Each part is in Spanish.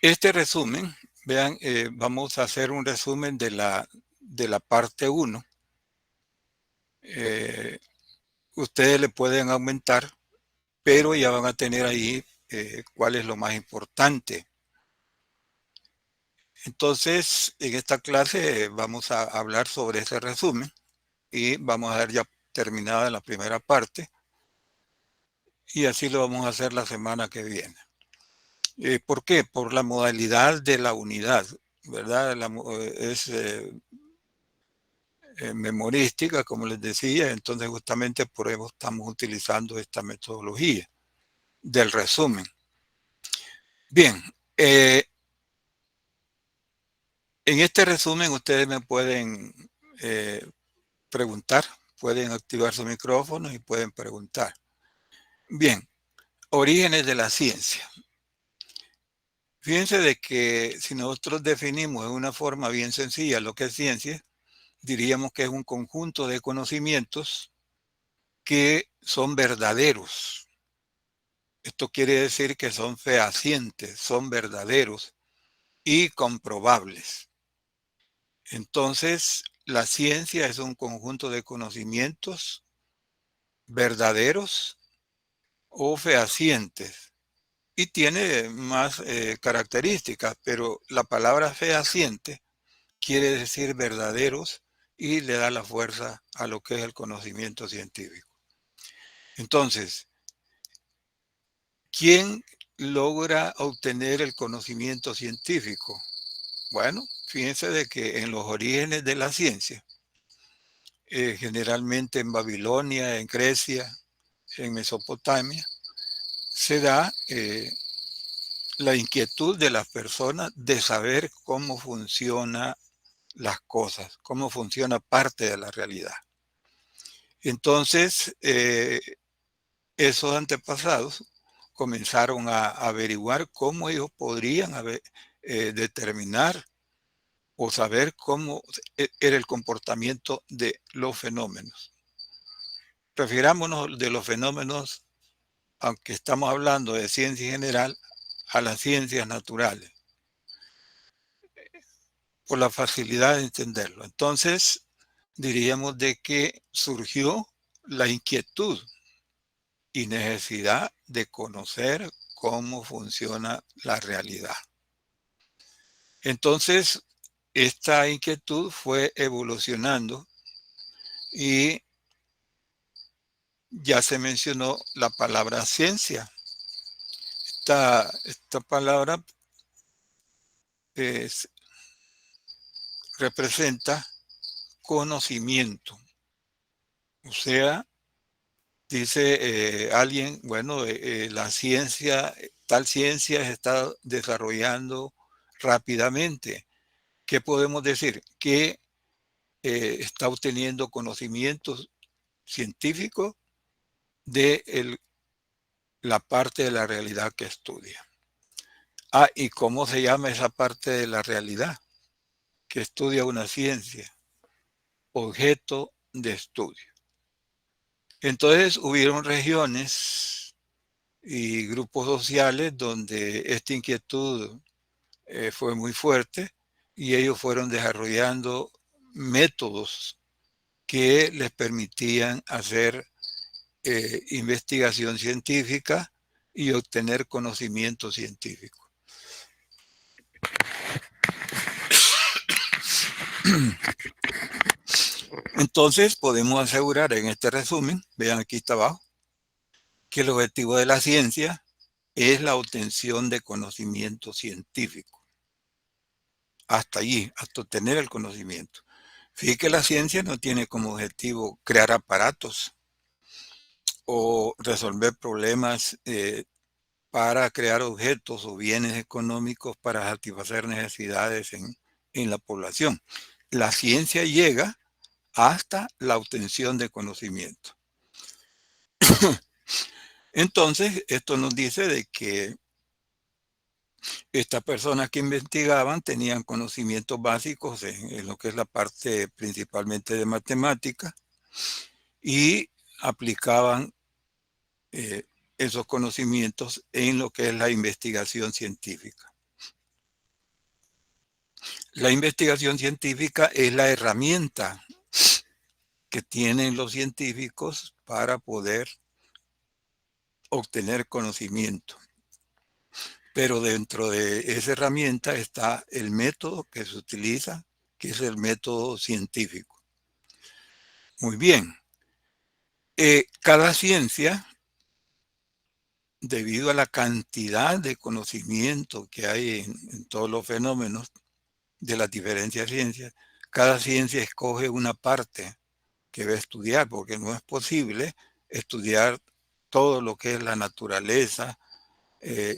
Este resumen, vean, vamos a hacer un resumen de la parte 1. Ustedes le pueden aumentar, pero ya van a tener ahí cuál es lo más importante. Entonces, en esta clase vamos a hablar sobre ese resumen y vamos a ver ya terminada la primera parte y así lo vamos a hacer la semana que viene. ¿Por qué? Por la modalidad de la unidad, ¿verdad? Es memorística, como les decía, entonces justamente por eso estamos utilizando esta metodología del resumen. Bien, en este resumen ustedes me pueden preguntar, pueden activar su micrófono y pueden preguntar. Bien, orígenes de la ciencia. Fíjense de que si nosotros definimos de una forma bien sencilla lo que es ciencia, diríamos que es un conjunto de conocimientos que son verdaderos. Esto quiere decir que son fehacientes, son verdaderos y comprobables. Entonces, la ciencia es un conjunto de conocimientos verdaderos o fehacientes y tiene más características, pero la palabra fehaciente quiere decir verdaderos y le da la fuerza a lo que es el conocimiento científico. Entonces, ¿quién logra obtener el conocimiento científico? Bueno, fíjense de que en los orígenes de la ciencia, generalmente en Babilonia, en Grecia, en Mesopotamia, se da la inquietud de las personas de saber cómo funcionan las cosas, cómo funciona parte de la realidad. Entonces, esos antepasados comenzaron a averiguar cómo ellos podrían determinar o saber cómo era el comportamiento de los fenómenos. Refirámonos de los fenómenos, aunque estamos hablando de ciencia en general, a las ciencias naturales, por la facilidad de entenderlo. Entonces, diríamos de que surgió la inquietud y necesidad de conocer cómo funciona la realidad. Entonces, esta inquietud fue evolucionando y ya se mencionó la palabra ciencia. Esta palabra representa conocimiento. O sea, dice alguien, bueno, la ciencia, tal ciencia se está desarrollando rápidamente. ¿Qué podemos decir? Que está obteniendo conocimientos científicos de la parte de la realidad que estudia. ¿Y cómo se llama esa parte de la realidad que estudia una ciencia? Objeto de estudio. Entonces hubieron regiones y grupos sociales donde esta inquietud fue muy fuerte y ellos fueron desarrollando métodos que les permitían hacer investigación científica y obtener conocimiento científico. Entonces podemos asegurar en este resumen, vean aquí está abajo, que el objetivo de la ciencia es la obtención de conocimiento científico. Hasta allí, hasta obtener el conocimiento. Fíjate que la ciencia no tiene como objetivo crear aparatos o resolver problemas para crear objetos o bienes económicos para satisfacer necesidades en la población. La ciencia llega hasta la obtención de conocimiento. Entonces, esto nos dice de que estas personas que investigaban tenían conocimientos básicos en lo que es la parte principalmente de matemática y aplicaban esos conocimientos en lo que es la investigación científica. La investigación científica es la herramienta que tienen los científicos para poder obtener conocimiento. Pero dentro de esa herramienta está el método que se utiliza, que es el método científico. Muy bien. Cada ciencia, debido a la cantidad de conocimiento que hay en todos los fenómenos de las diferentes ciencias, cada ciencia escoge una parte que va a estudiar, porque no es posible estudiar todo lo que es la naturaleza,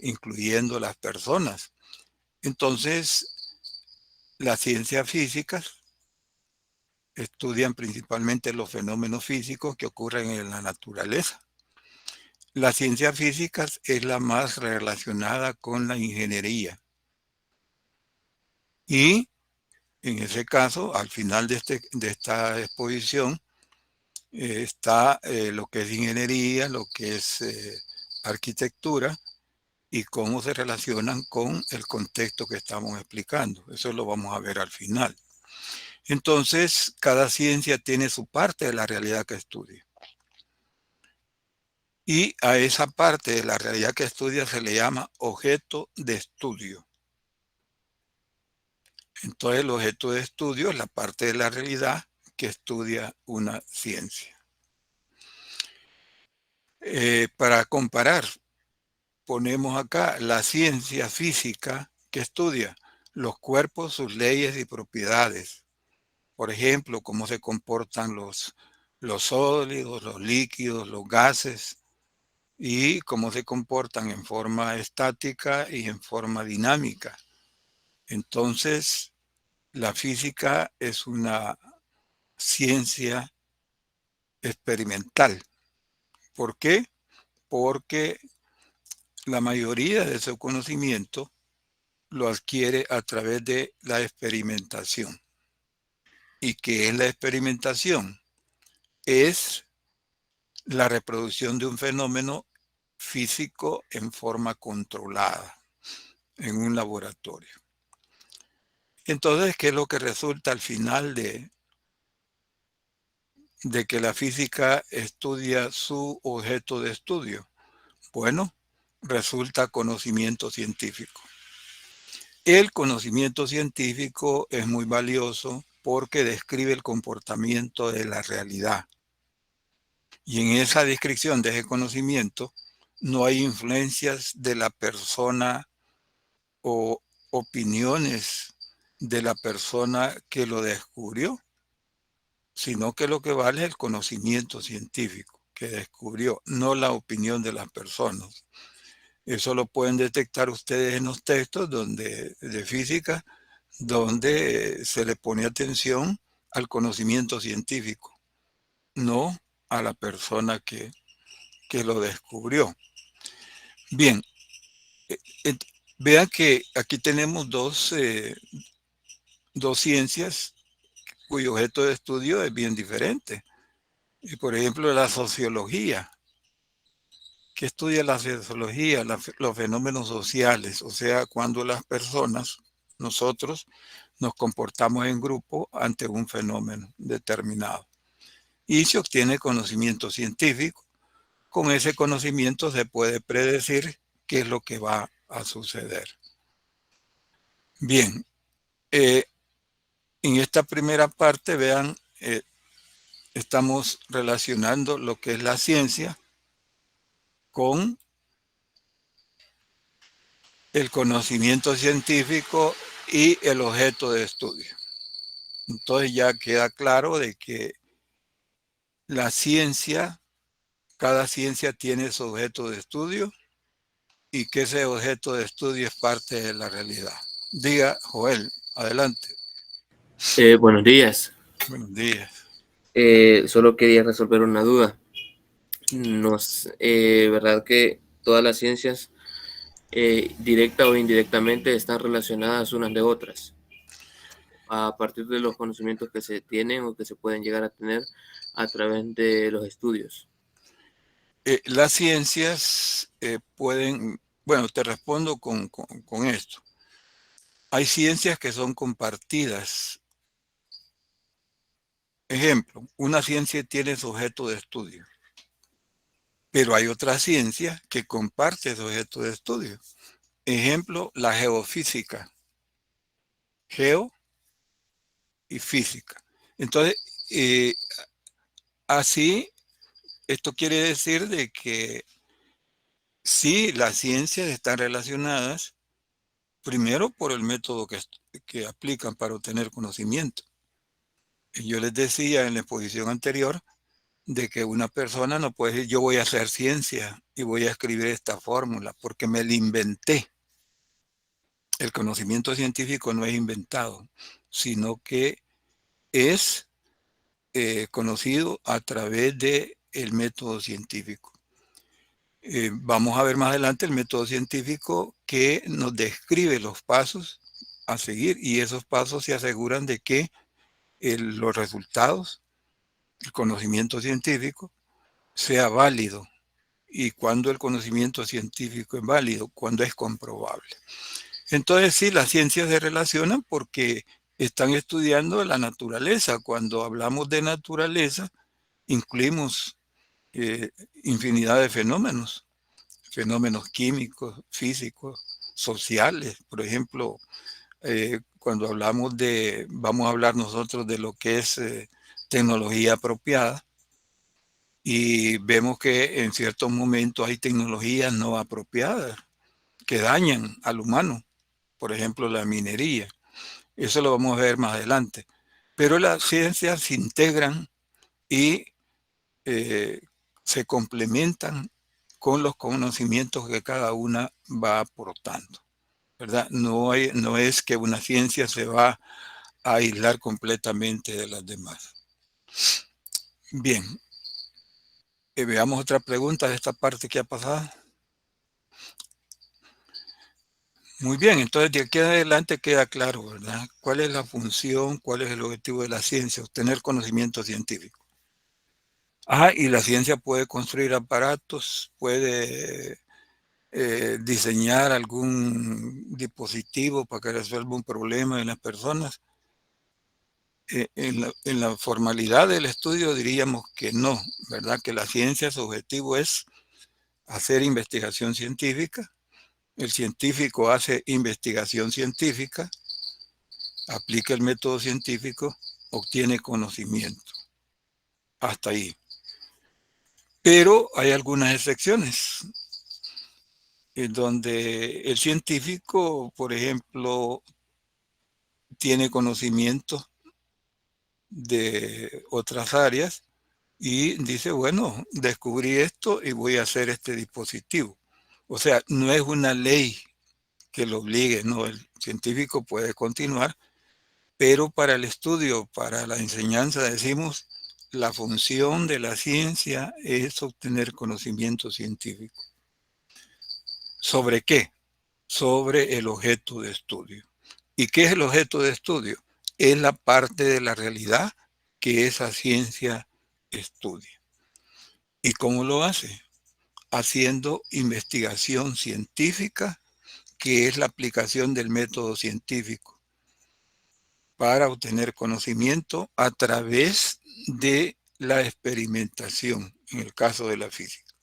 incluyendo las personas. Entonces, las ciencias físicas estudian principalmente los fenómenos físicos que ocurren en la naturaleza. La ciencia física es la más relacionada con la ingeniería. Y en ese caso, al final de esta exposición, está lo que es ingeniería, lo que es arquitectura y cómo se relacionan con el contexto que estamos explicando. Eso lo vamos a ver al final. Entonces, cada ciencia tiene su parte de la realidad que estudia. Y a esa parte de la realidad que estudia se le llama objeto de estudio. Entonces, el objeto de estudio es la parte de la realidad que estudia una ciencia. Para comparar, ponemos acá la ciencia física que estudia los cuerpos, sus leyes y propiedades. Por ejemplo, cómo se comportan los sólidos, los líquidos, los gases y cómo se comportan en forma estática y en forma dinámica. Entonces, la física es una ciencia experimental. ¿Por qué? Porque la mayoría de su conocimiento lo adquiere a través de la experimentación. ¿Y qué es la experimentación? Es la reproducción de un fenómeno físico en forma controlada en un laboratorio. Entonces, ¿qué es lo que resulta al final de que la física estudia su objeto de estudio? Bueno, resulta conocimiento científico. El conocimiento científico es muy valioso porque describe el comportamiento de la realidad. Y en esa descripción de ese conocimiento no hay influencias de la persona o opiniones de la persona que lo descubrió, sino que lo que vale es el conocimiento científico que descubrió, no la opinión de las personas. Eso lo pueden detectar ustedes en los textos de física, donde se le pone atención al conocimiento científico, no a la persona que lo descubrió. Bien, eh, eh, vean que aquí tenemos dos ciencias cuyo objeto de estudio es bien diferente. Y por ejemplo, la sociología. ¿Qué estudia la sociología? Los fenómenos sociales, o sea, cuando las personas, nosotros, nos comportamos en grupo ante un fenómeno determinado. Y se obtiene conocimiento científico. Con ese conocimiento se puede predecir qué es lo que va a suceder. Bien, en esta primera parte, vean, estamos relacionando lo que es la ciencia con el conocimiento científico y el objeto de estudio. Entonces ya queda claro de que la ciencia, cada ciencia tiene su objeto de estudio y que ese objeto de estudio es parte de la realidad. Diga, Joel, adelante. Buenos días. Buenos días. Solo quería resolver una duda. ¿Verdad que todas las ciencias, directa o indirectamente, están relacionadas unas de otras? A partir de los conocimientos que se tienen o que se pueden llegar a tener a través de los estudios. Las ciencias pueden, bueno, te respondo con esto. hay ciencias que son compartidas. Ejemplo, una ciencia tiene su objeto de estudio, pero hay otra ciencia que comparte su objeto de estudio. Ejemplo, la geofísica. Geo y física. Entonces, así, esto quiere decir de que sí, las ciencias están relacionadas, primero por el método que aplican para obtener conocimiento. Yo les decía en la exposición anterior de que una persona no puede decir yo voy a hacer ciencia y voy a escribir esta fórmula porque me la inventé. El conocimiento científico no es inventado, sino que es conocido a través del método científico. Vamos a ver más adelante el método científico que nos describe los pasos a seguir y esos pasos se aseguran de que los resultados, el conocimiento científico, sea válido. Y cuando el conocimiento científico es válido, cuando es comprobable. Entonces sí, las ciencias se relacionan porque están estudiando la naturaleza. Cuando hablamos de naturaleza, incluimos infinidad de fenómenos, fenómenos químicos, físicos, sociales. Por ejemplo, cuando hablamos vamos a hablar nosotros de lo que es tecnología apropiada y vemos que en ciertos momentos hay tecnologías no apropiadas que dañan al humano, por ejemplo la minería. Eso lo vamos a ver más adelante. Pero las ciencias se integran y se complementan con los conocimientos que cada una va aportando, ¿verdad? No es que una ciencia se va a aislar completamente de las demás. Bien, veamos otra pregunta de esta parte que ha pasado. Muy bien, entonces de aquí en adelante queda claro, ¿verdad? ¿Cuál es la función, cuál es el objetivo de la ciencia? Obtener conocimiento científico. Y la ciencia puede construir aparatos, puede diseñar algún dispositivo para que resuelva un problema en las personas. En la formalidad del estudio diríamos que no, ¿verdad? Que la ciencia, su objetivo es hacer investigación científica. El científico hace investigación científica, aplica el método científico, obtiene conocimiento. Hasta ahí. Pero hay algunas excepciones, en donde el científico, por ejemplo, tiene conocimiento de otras áreas y dice, bueno, descubrí esto y voy a hacer este dispositivo. O sea, no es una ley que lo obligue, no, el científico puede continuar, pero para el estudio, para la enseñanza, decimos, la función de la ciencia es obtener conocimiento científico. ¿Sobre qué? Sobre el objeto de estudio. ¿Y qué es el objeto de estudio? Es la parte de la realidad que esa ciencia estudia. ¿Y cómo lo hace? Haciendo investigación científica, que es la aplicación del método científico para obtener conocimiento a través de la experimentación, en el caso de la física.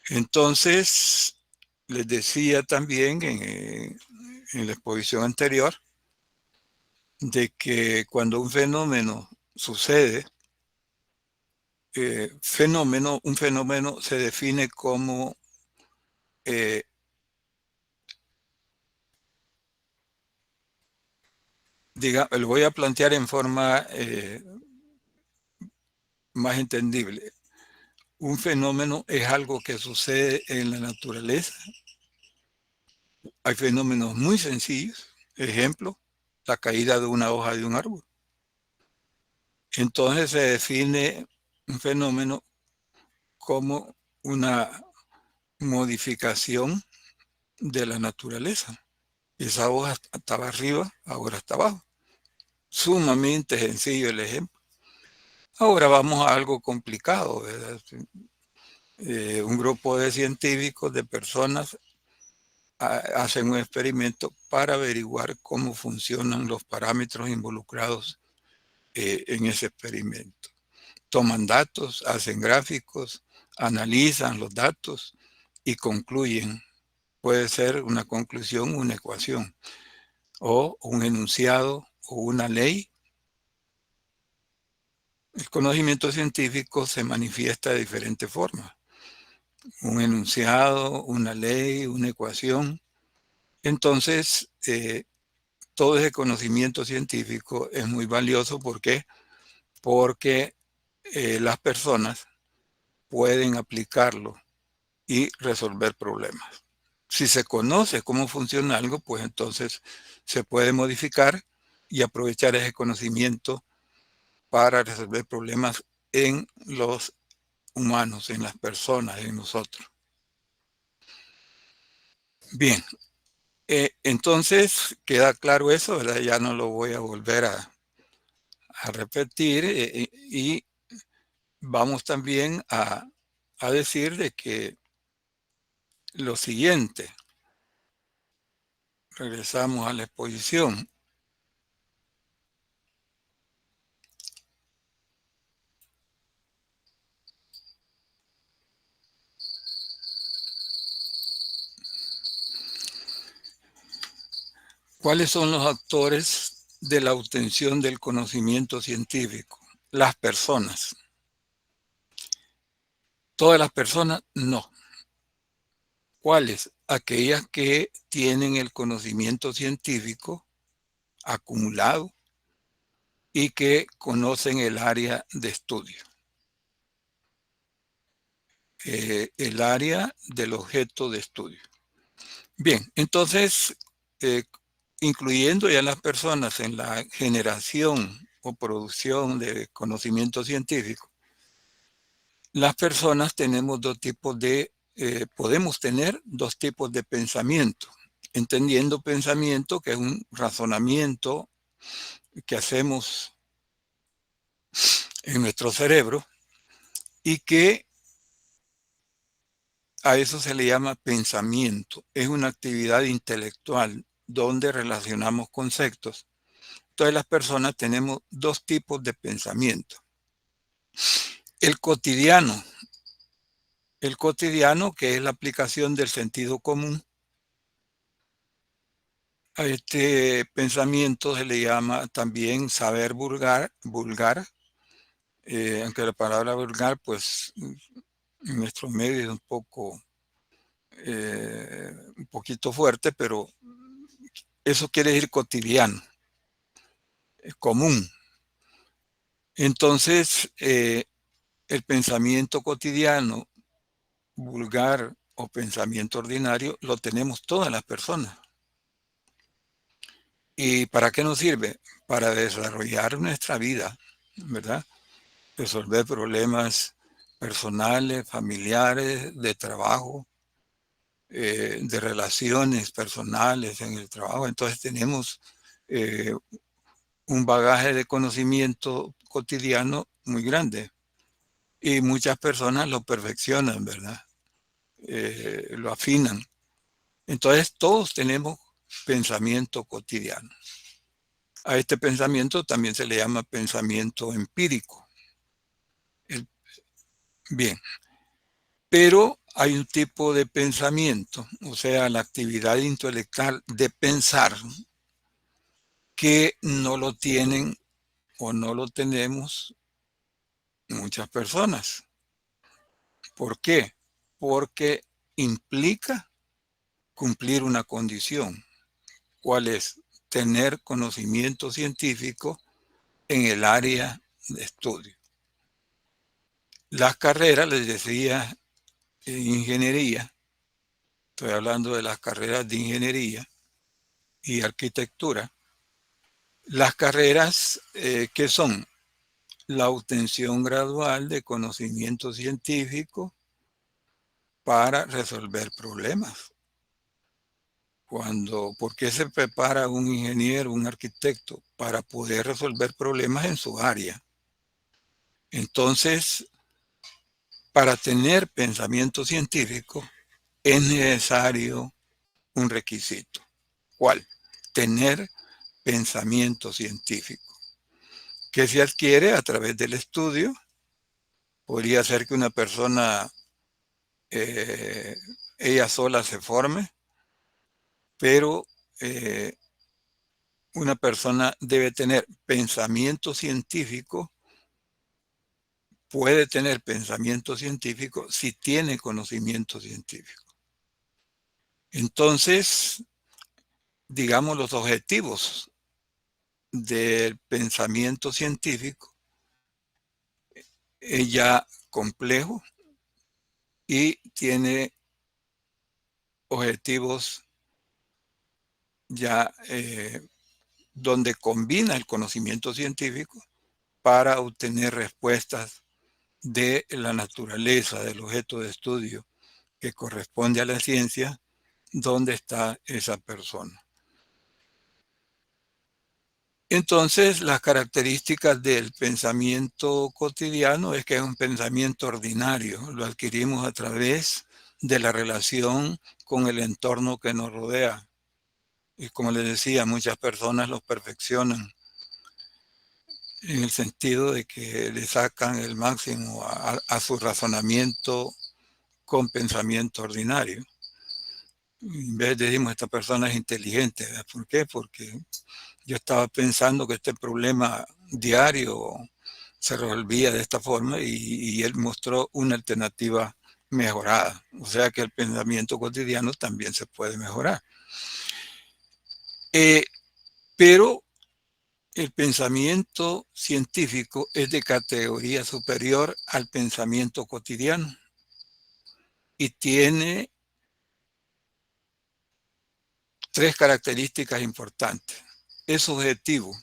Entonces, les decía también en la exposición anterior, de que cuando un fenómeno sucede, un fenómeno se define como lo voy a plantear en forma más entendible. Un fenómeno es algo que sucede en la naturaleza. Hay fenómenos muy sencillos. Ejemplo, la caída de una hoja de un árbol. Entonces se define un fenómeno como una modificación de la naturaleza. Esa hoja estaba arriba, ahora está abajo. Sumamente sencillo el ejemplo. Ahora vamos a algo complicado, ¿verdad? Un grupo de científicos, de personas, hacen un experimento para averiguar cómo funcionan los parámetros involucrados en ese experimento. Toman datos, hacen gráficos, analizan los datos y concluyen. Puede ser una conclusión, una ecuación, o un enunciado, o una ley. El conocimiento científico se manifiesta de diferentes formas. Un enunciado, una ley, una ecuación. Entonces, todo ese conocimiento científico es muy valioso. ¿Por qué? Porque las personas pueden aplicarlo y resolver problemas. Si se conoce cómo funciona algo, pues entonces se puede modificar y aprovechar ese conocimiento para resolver problemas en los humanos, en las personas, en nosotros. Bien, entonces queda claro eso, ¿verdad? Ya no lo voy a volver a repetir, y vamos también a decir de que lo siguiente, regresamos a la exposición. ¿Cuáles son los actores de la obtención del conocimiento científico? Las personas. Todas las personas, no. ¿Cuáles? Aquellas que tienen el conocimiento científico acumulado y que conocen el área de estudio, el área del objeto de estudio. Bien, entonces, incluyendo ya las personas en la generación o producción de conocimiento científico, las personas tenemos podemos tener dos tipos de pensamiento, entendiendo pensamiento que es un razonamiento que hacemos en nuestro cerebro y que a eso se le llama pensamiento. Es una actividad intelectual donde relacionamos conceptos. Entonces las personas tenemos dos tipos de pensamiento. El cotidiano que es la aplicación del sentido común. A este pensamiento se le llama también saber vulgar, aunque la palabra vulgar, pues en nuestro medio es un poquito fuerte, pero eso quiere decir cotidiano, común. Entonces, el pensamiento cotidiano, vulgar o pensamiento ordinario, lo tenemos todas las personas. ¿Y para qué nos sirve? Para desarrollar nuestra vida, ¿verdad? Resolver problemas personales, familiares, de trabajo, de relaciones personales en el trabajo. Entonces tenemos un bagaje de conocimiento cotidiano muy grande y muchas personas lo perfeccionan, ¿verdad? Lo afinan. Entonces todos tenemos pensamiento cotidiano. A este pensamiento también se le llama pensamiento empírico. Bien, pero hay un tipo de pensamiento, o sea, la actividad intelectual de pensar, que no lo tienen o no lo tenemos muchas personas. ¿Por qué? Porque implica cumplir una condición. ¿Cuál es? Tener conocimiento científico en el área de estudio. Las carreras, les decía, en ingeniería, estoy hablando de las carreras de ingeniería y arquitectura. Las carreras que son la obtención gradual de conocimiento científico para resolver problemas. ¿Por qué se prepara un ingeniero, un arquitecto? Para poder resolver problemas en su área. Entonces, para tener pensamiento científico es necesario un requisito. ¿Cuál? Tener pensamiento científico, que se adquiere a través del estudio. Podría ser que una persona ella sola se forme, pero una persona debe tener pensamiento científico, puede tener pensamiento científico si tiene conocimiento científico. Entonces, digamos, los objetivos del pensamiento científico es ya complejo y tiene objetivos ya donde combina el conocimiento científico para obtener respuestas de la naturaleza del objeto de estudio que corresponde a la ciencia, dónde está esa persona. Entonces, las características del pensamiento cotidiano es que es un pensamiento ordinario, lo adquirimos a través de la relación con el entorno que nos rodea. Y como les decía, muchas personas los perfeccionan en el sentido de que le sacan el máximo a su razonamiento con pensamiento ordinario. En vez decimos, esta persona es inteligente. ¿Verdad? ¿Por qué? Porque yo estaba pensando que este problema diario se resolvía de esta forma y él mostró una alternativa mejorada. O sea que el pensamiento cotidiano también se puede mejorar. Pero el pensamiento científico es de categoría superior al pensamiento cotidiano y tiene tres características importantes. Es subjetivo,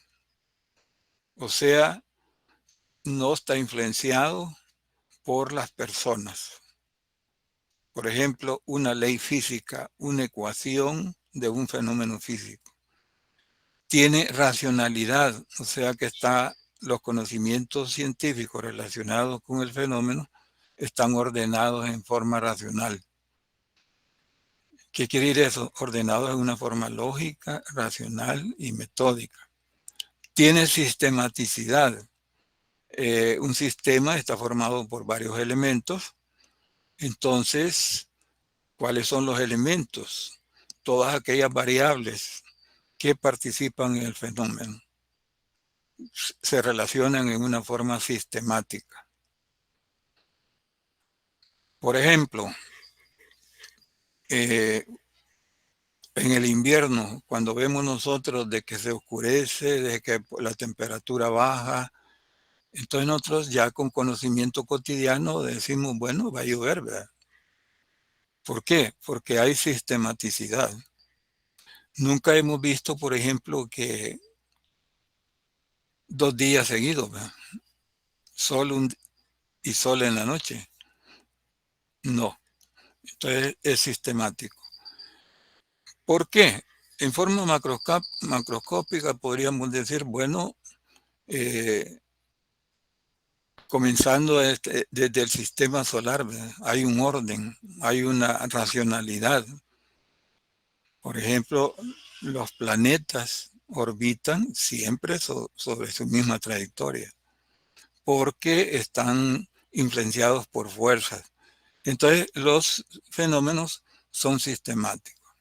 o sea, no está influenciado por las personas. Por ejemplo, una ley física, una ecuación de un fenómeno físico. Tiene racionalidad, o sea que los conocimientos científicos relacionados con el fenómeno están ordenados en forma racional. ¿Qué quiere decir eso? Ordenados en una forma lógica, racional y metódica. Tiene sistematicidad. Un sistema está formado por varios elementos. Entonces, ¿cuáles son los elementos? Todas aquellas variables que participan en el fenómeno se relacionan en una forma sistemática. Por ejemplo, en el invierno, cuando vemos nosotros de que se oscurece, de que la temperatura baja, entonces nosotros ya con conocimiento cotidiano decimos, bueno, va a llover, ¿verdad? ¿Por qué? Porque hay sistematicidad. Nunca hemos visto, por ejemplo, que 2 días seguidos, ¿verdad? Sol y sol en la noche. No. Entonces es sistemático. ¿Por qué? En forma macroscópica podríamos decir, bueno, comenzando desde el sistema solar, ¿verdad? Hay un orden, hay una racionalidad. Por ejemplo, los planetas orbitan siempre sobre su misma trayectoria, porque están influenciados por fuerzas. Entonces, los fenómenos son sistemáticos.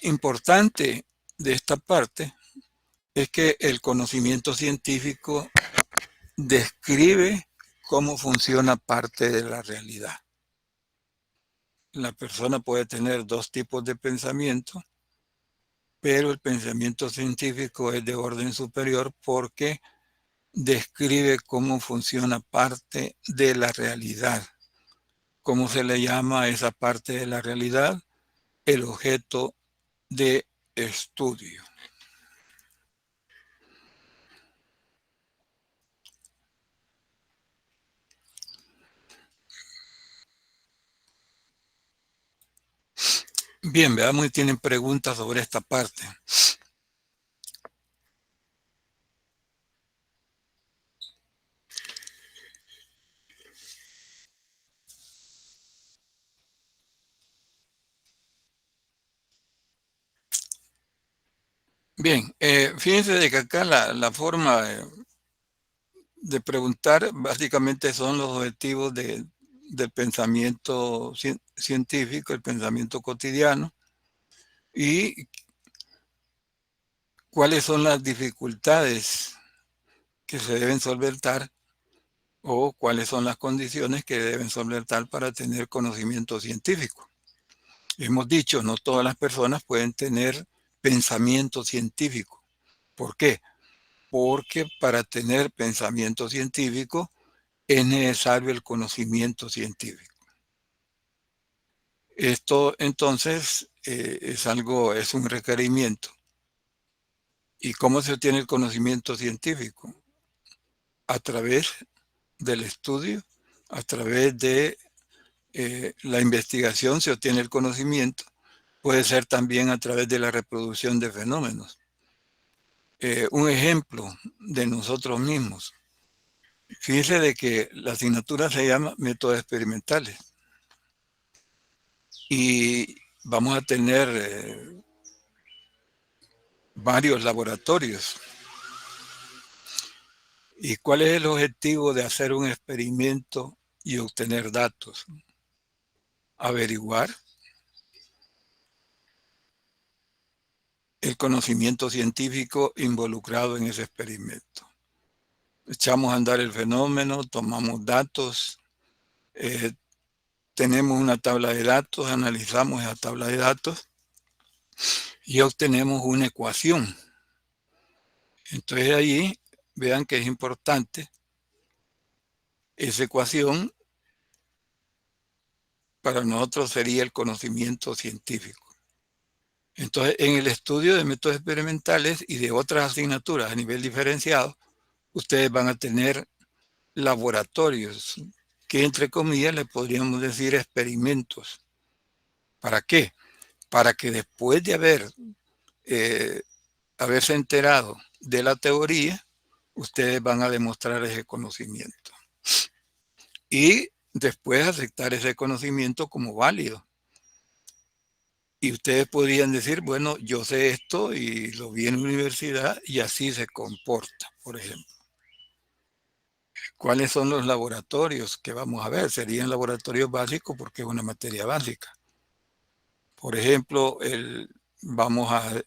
Importante de esta parte es que el conocimiento científico describe cómo funciona parte de la realidad. La persona puede tener dos tipos de pensamiento, pero el pensamiento científico es de orden superior porque describe cómo funciona parte de la realidad. ¿Cómo se le llama a esa parte de la realidad? El objeto de estudio. Bien, veamos si tienen preguntas sobre esta parte. Bien, fíjense de que acá la forma de preguntar básicamente son los objetivos del pensamiento científico, el pensamiento cotidiano, y cuáles son las dificultades que se deben solventar o cuáles son las condiciones que deben solventar para tener conocimiento científico. Hemos dicho, no todas las personas pueden tener pensamiento científico. ¿Por qué? Porque para tener pensamiento científico es necesario el conocimiento científico. Esto entonces es un requerimiento. ¿Y cómo se obtiene el conocimiento científico? A través del estudio, a través de la investigación se obtiene el conocimiento. Puede ser también a través de la reproducción de fenómenos. Un ejemplo de nosotros mismos. Fíjense de que la asignatura se llama métodos experimentales y vamos a tener varios laboratorios. ¿Y cuál es el objetivo de hacer un experimento y obtener datos? Averiguar el conocimiento científico involucrado en ese experimento. Echamos a andar el fenómeno, tomamos datos, eh, tenemos una tabla de datos, analizamos esa tabla de datos y obtenemos una ecuación. Entonces allí vean que es importante esa ecuación para nosotros sería el conocimiento científico. Entonces, en el estudio de métodos experimentales y de otras asignaturas a nivel diferenciado, ustedes van a tener laboratorios, que entre comillas le podríamos decir experimentos. ¿Para qué? Para que después de haberse enterado de la teoría, ustedes van a demostrar ese conocimiento. Y después aceptar ese conocimiento como válido. Y ustedes podrían decir, bueno, yo sé esto y lo vi en la universidad y así se comporta, por ejemplo. ¿Cuáles son los laboratorios que vamos a ver? Serían laboratorios básicos porque es una materia básica. Por ejemplo, vamos a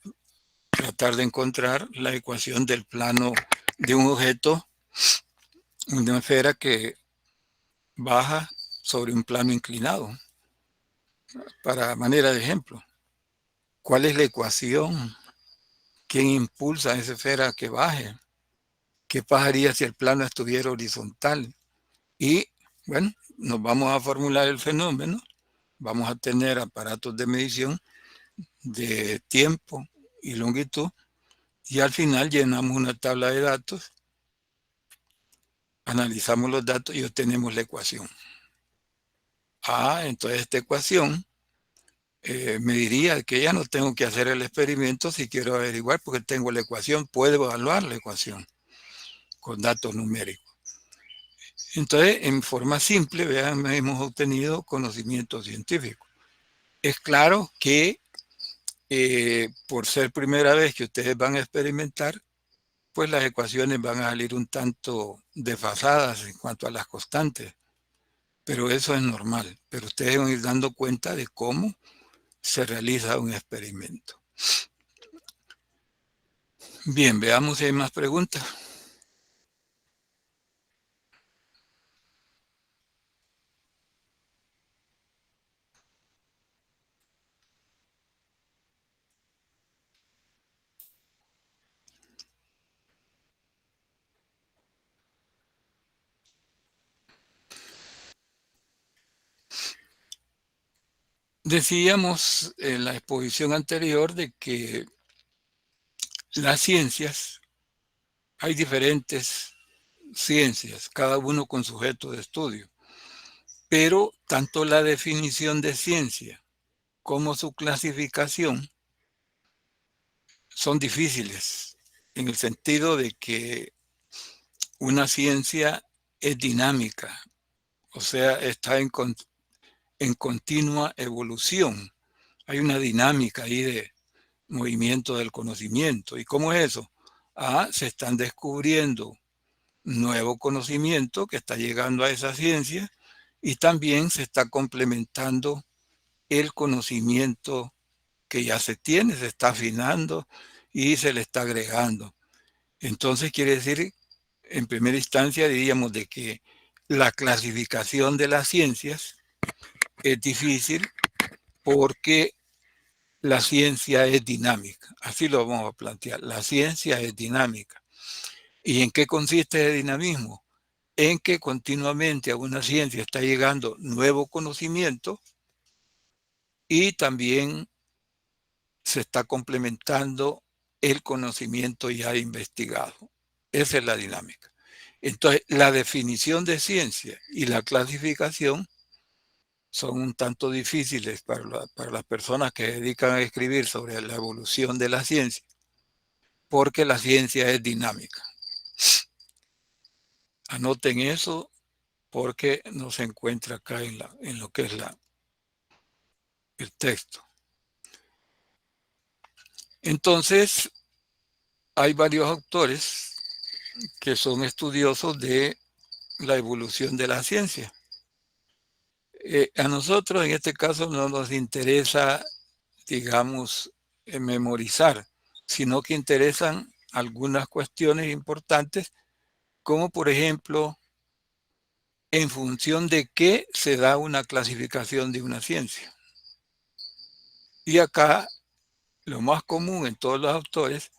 tratar de encontrar la ecuación del plano de un objeto, una esfera que baja sobre un plano inclinado, para manera de ejemplo. ¿Cuál es la ecuación? ¿Quién impulsa a esa esfera a que baje? ¿Qué pasaría si el plano estuviera horizontal? Y bueno, nos vamos a formular el fenómeno, vamos a tener aparatos de medición de tiempo y longitud y al final llenamos una tabla de datos, analizamos los datos y obtenemos la ecuación. Entonces esta ecuación me diría que ya no tengo que hacer el experimento si quiero averiguar porque tengo la ecuación, puedo evaluar la ecuación con datos numéricos. Entonces, en forma simple, vean, hemos obtenido conocimiento científico. Es claro que por ser primera vez que ustedes van a experimentar, pues las ecuaciones van a salir un tanto desfasadas en cuanto a las constantes, pero eso es normal. Pero ustedes van a ir dando cuenta de cómo se realiza un experimento. Bien, veamos si hay más preguntas. Decíamos en la exposición anterior de que las ciencias, hay diferentes ciencias, cada uno con sujeto de estudio, pero tanto la definición de ciencia como su clasificación son difíciles, en el sentido de que una ciencia es dinámica, o sea, está en continua evolución. Hay una dinámica ahí movimiento del conocimiento. ¿Y cómo es eso? Se están descubriendo nuevo conocimiento que está llegando a esa ciencia y también se está complementando el conocimiento que ya se tiene, se está afinando y se le está agregando. Entonces quiere decir, en primera instancia diríamos de que la clasificación de las ciencias es difícil porque la ciencia es dinámica. Así lo vamos a plantear. La ciencia es dinámica. ¿Y en qué consiste el dinamismo? En que continuamente a una ciencia está llegando nuevo conocimiento y también se está complementando el conocimiento ya investigado. Esa es la dinámica. Entonces, la definición de ciencia y la clasificación son un tanto difíciles para las personas que dedican a escribir sobre la evolución de la ciencia, porque la ciencia es dinámica. Anoten eso porque no se encuentra acá en lo que es el texto. Entonces, hay varios autores que son estudiosos de la evolución de la ciencia. A nosotros en este caso no nos interesa, digamos, memorizar, sino que interesan algunas cuestiones importantes, como por ejemplo, en función de qué se da una clasificación de una ciencia. Y acá lo más común en todos los autores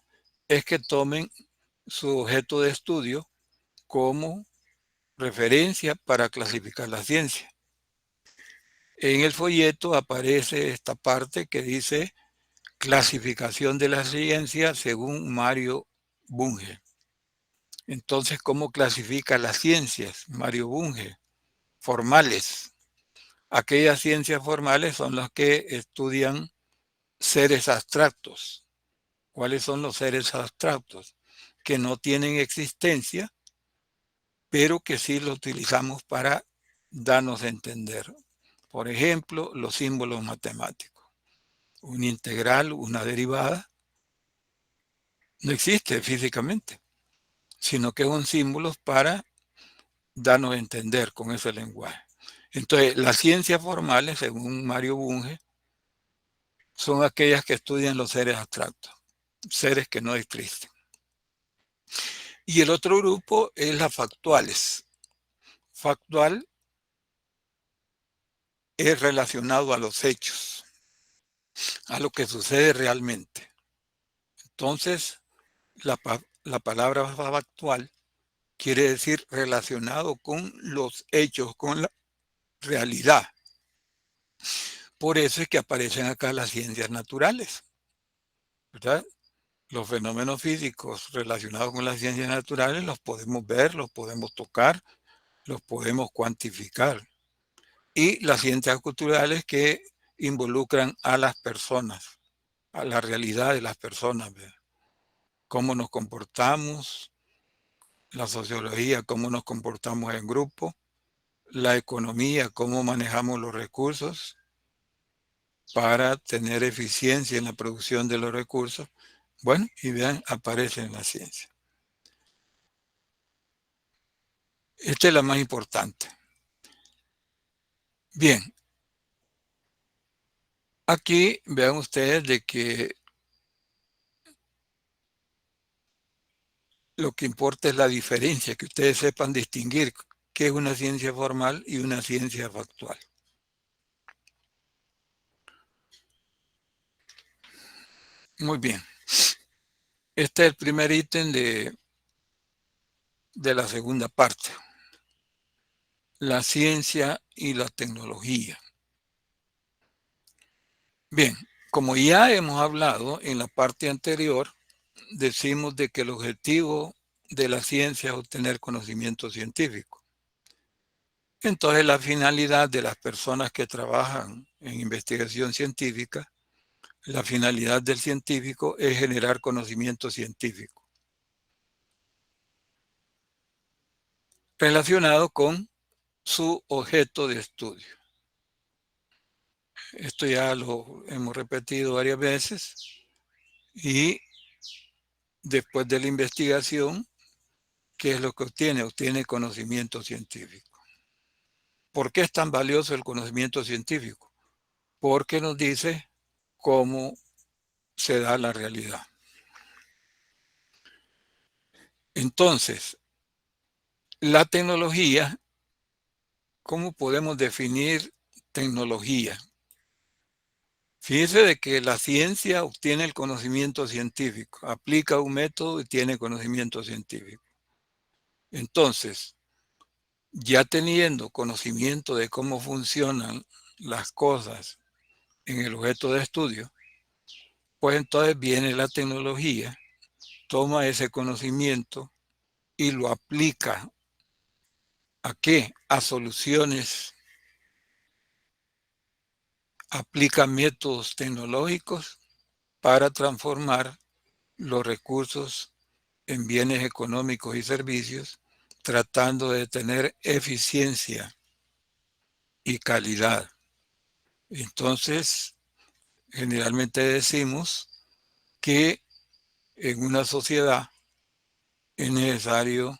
es que tomen su objeto de estudio como referencia para clasificar la ciencia. En el folleto aparece esta parte que dice clasificación de la ciencia según Mario Bunge. Entonces, ¿cómo clasifica las ciencias Mario Bunge? Formales. Aquellas ciencias formales son las que estudian seres abstractos. ¿Cuáles son los seres abstractos? Que no tienen existencia, pero que sí lo utilizamos para darnos a entender. Por ejemplo, los símbolos matemáticos. Una integral, una derivada, no existe físicamente, sino que son símbolos para darnos a entender con ese lenguaje. Entonces, las ciencias formales, según Mario Bunge, son aquellas que estudian los seres abstractos, seres que no existen. Y el otro grupo es las factuales. Factual es relacionado a los hechos, a lo que sucede realmente. Entonces, la palabra factual quiere decir relacionado con los hechos, con la realidad. Por eso es que aparecen acá las ciencias naturales, ¿verdad? Los fenómenos físicos relacionados con las ciencias naturales los podemos ver, los podemos tocar, los podemos cuantificar. Y las ciencias culturales que involucran a las personas, a la realidad de las personas, ¿verdad? Cómo nos comportamos, la sociología, cómo nos comportamos en grupo, la economía, cómo manejamos los recursos para tener eficiencia en la producción de los recursos. Bueno, y vean, aparece en la ciencia. Esta es la más importante. Bien, aquí vean ustedes de que lo que importa es la diferencia, que ustedes sepan distinguir qué es una ciencia formal y una ciencia factual. Muy bien. Este es el primer ítem de la segunda parte. La ciencia y la tecnología. Bien, como ya hemos hablado en la parte anterior, decimos de que el objetivo de la ciencia es obtener conocimiento científico. Entonces, la finalidad de las personas que trabajan en investigación científica, la finalidad del científico es generar conocimiento científico relacionado con su objeto de estudio. Esto ya lo hemos repetido varias veces. y después de la investigación, ¿qué es lo que obtiene? Obtiene conocimiento científico. ¿Por qué es tan valioso el conocimiento científico? Porque nos dice cómo se da la realidad. Entonces, la tecnología, ¿cómo podemos definir tecnología? Fíjese de que la ciencia obtiene el conocimiento científico, aplica un método y tiene conocimiento científico. Entonces, ya teniendo conocimiento de cómo funcionan las cosas en el objeto de estudio, pues entonces viene la tecnología, toma ese conocimiento y lo aplica ¿a qué? A soluciones, aplica métodos tecnológicos para transformar los recursos en bienes económicos y servicios, tratando de tener eficiencia y calidad. Entonces, generalmente decimos que en una sociedad es necesario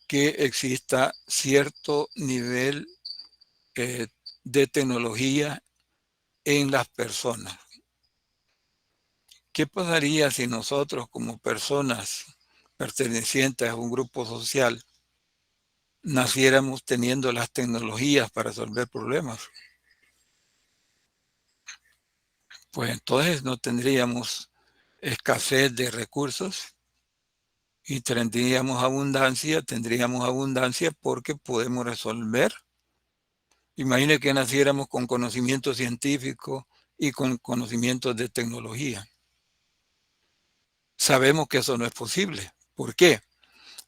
que exista cierto nivel eh, de tecnología en las personas. ¿Qué pasaría si nosotros como personas pertenecientes a un grupo social naciéramos teniendo las tecnologías para resolver problemas? Pues entonces no tendríamos escasez de recursos y tendríamos abundancia porque podemos resolver. Imagine que naciéramos con conocimiento científico y con conocimientos de tecnología. Sabemos que eso no es posible. ¿Por qué?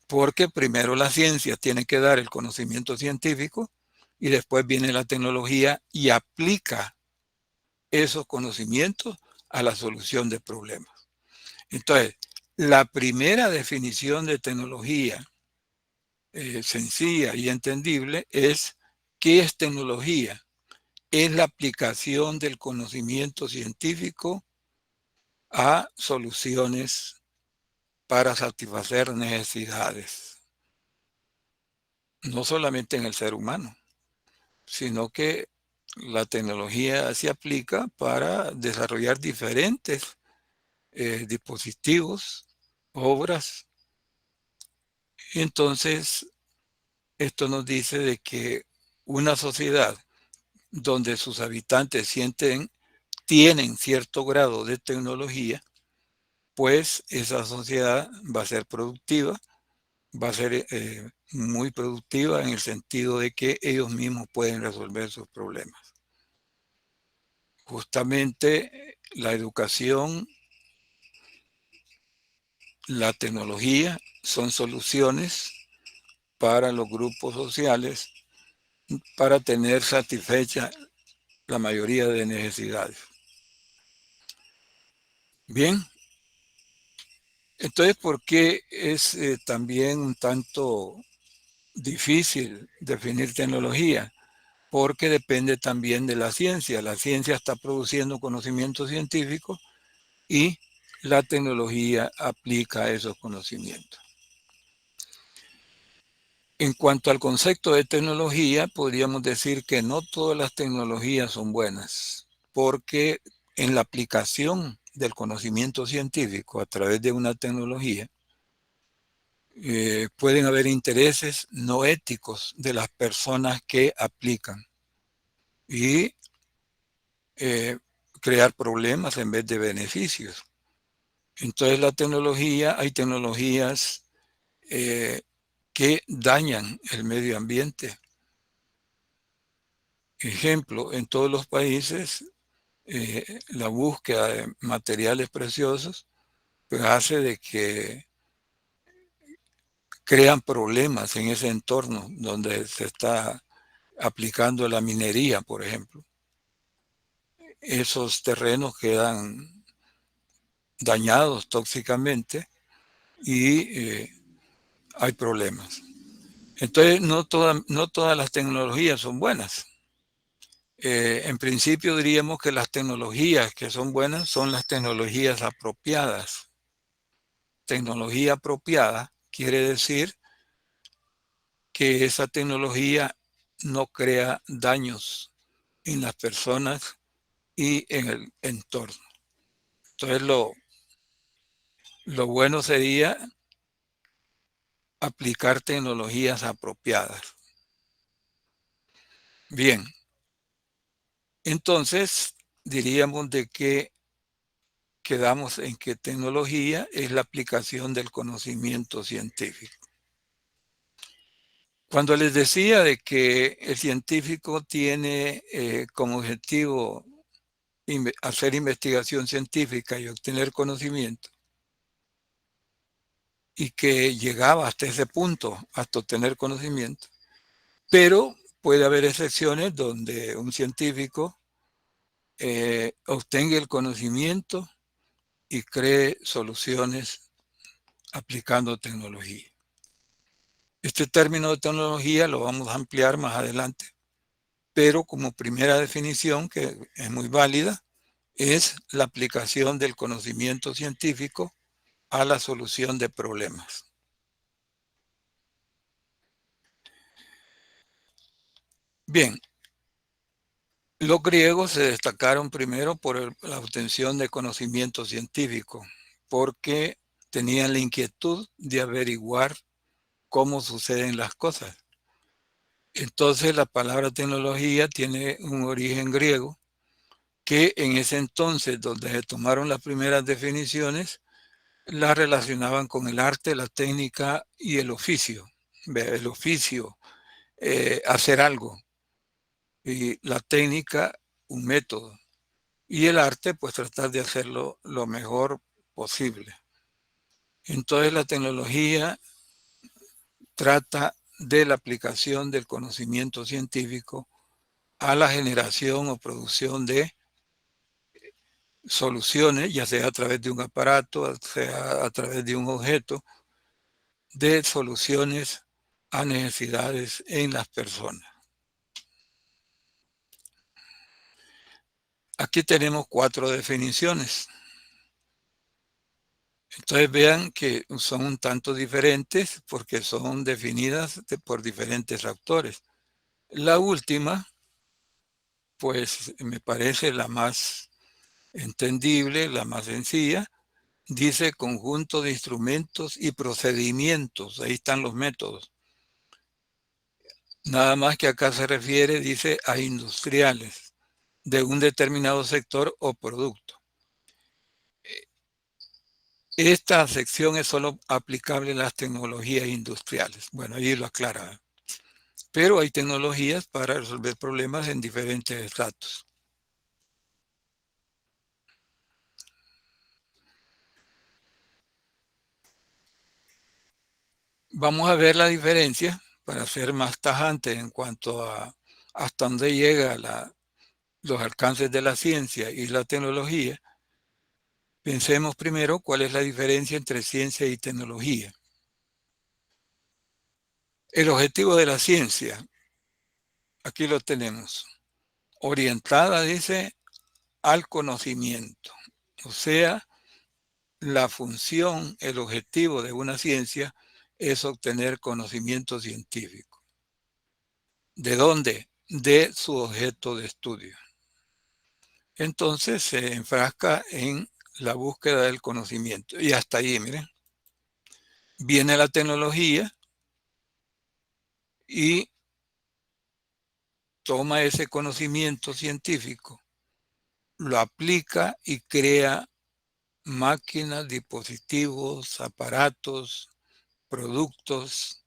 Porque primero la ciencia tiene que dar el conocimiento científico y después viene la tecnología y aplica esos conocimientos a la solución de problemas. Entonces, la primera definición de tecnología sencilla y entendible es ¿qué es tecnología? Es la aplicación del conocimiento científico a soluciones para satisfacer necesidades, no solamente en el ser humano, sino que la tecnología se aplica para desarrollar diferentes dispositivos, obras. Entonces, esto nos dice de que una sociedad donde sus habitantes tienen cierto grado de tecnología, pues esa sociedad va a ser productiva, va a ser muy productiva en el sentido de que ellos mismos pueden resolver sus problemas. Justamente la educación, la tecnología son soluciones para los grupos sociales para tener satisfecha la mayoría de necesidades. Bien, entonces, ¿por qué es también un tanto difícil definir tecnología? Porque depende también de la ciencia. La ciencia está produciendo conocimiento científico y la tecnología aplica esos conocimientos. En cuanto al concepto de tecnología, podríamos decir que no todas las tecnologías son buenas, porque en la aplicación del conocimiento científico a través de una tecnología, pueden haber intereses no éticos de las personas que aplican y crear problemas en vez de beneficios. Entonces hay tecnologías que dañan el medio ambiente. Ejemplo, en todos los países, la búsqueda de materiales preciosos pues hace de que crean problemas en ese entorno donde se está aplicando la minería, por ejemplo. Esos terrenos quedan dañados tóxicamente y hay problemas. Entonces, no todas las tecnologías son buenas. En principio diríamos que las tecnologías que son buenas son las tecnologías apropiadas. Tecnología apropiada quiere decir que esa tecnología no crea daños en las personas y en el entorno. Entonces lo bueno sería aplicar tecnologías apropiadas. Bien, entonces diríamos de que quedamos en que tecnología es la aplicación del conocimiento científico. Cuando les decía de que el científico tiene como objetivo hacer investigación científica y obtener conocimiento, y que llegaba hasta ese punto, hasta obtener conocimiento, pero puede haber excepciones donde un científico obtenga el conocimiento y cree soluciones aplicando tecnología. Este término de tecnología lo vamos a ampliar más adelante, pero como primera definición, que es muy válida, es la aplicación del conocimiento científico a la solución de problemas. Bien, los griegos se destacaron primero por la obtención de conocimiento científico, porque tenían la inquietud de averiguar cómo suceden las cosas. Entonces la palabra tecnología tiene un origen griego que en ese entonces, donde se tomaron las primeras definiciones, la relacionaban con el arte, la técnica y el oficio. El oficio, hacer algo, y la técnica, un método, y el arte, pues tratar de hacerlo lo mejor posible. Entonces la tecnología trata de la aplicación del conocimiento científico a la generación o producción de soluciones, ya sea a través de un aparato, sea a través de un objeto, de soluciones a necesidades en las personas. Aquí tenemos 4 definiciones. Entonces vean que son un tanto diferentes porque son definidas por diferentes autores. La última, pues me parece la más entendible, la más sencilla. Dice conjunto de instrumentos y procedimientos. Ahí están los métodos. Nada más que acá se refiere, dice, a industriales de un determinado sector o producto. Esta sección es solo aplicable a las tecnologías industriales. Bueno, ahí lo aclara. Pero hay tecnologías para resolver problemas en diferentes estratos. Vamos a ver la diferencia para ser más tajante en cuanto a hasta dónde llega los alcances de la ciencia y la tecnología. Pensemos primero cuál es la diferencia entre ciencia y tecnología. El objetivo de la ciencia, aquí lo tenemos, orientada, dice, al conocimiento. O sea, la función, el objetivo de una ciencia es obtener conocimiento científico. ¿De dónde? De su objeto de estudio. Entonces se enfrasca en la búsqueda del conocimiento. Y hasta ahí, miren, viene la tecnología y toma ese conocimiento científico, lo aplica y crea máquinas, dispositivos, aparatos, productos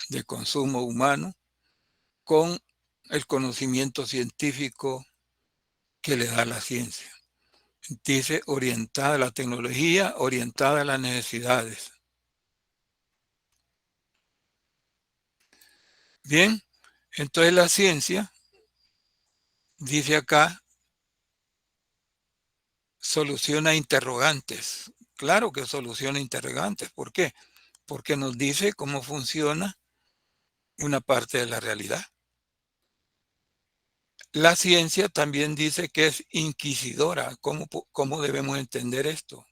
de consumo humano con el conocimiento científico que le da la ciencia. Dice orientada a la tecnología, orientada a las necesidades. Bien, entonces la ciencia, dice acá, soluciona interrogantes. Claro que soluciona interrogantes. ¿Por qué? Porque nos dice cómo funciona una parte de la realidad. La ciencia también dice que es inquisidora. ¿Cómo debemos entender esto?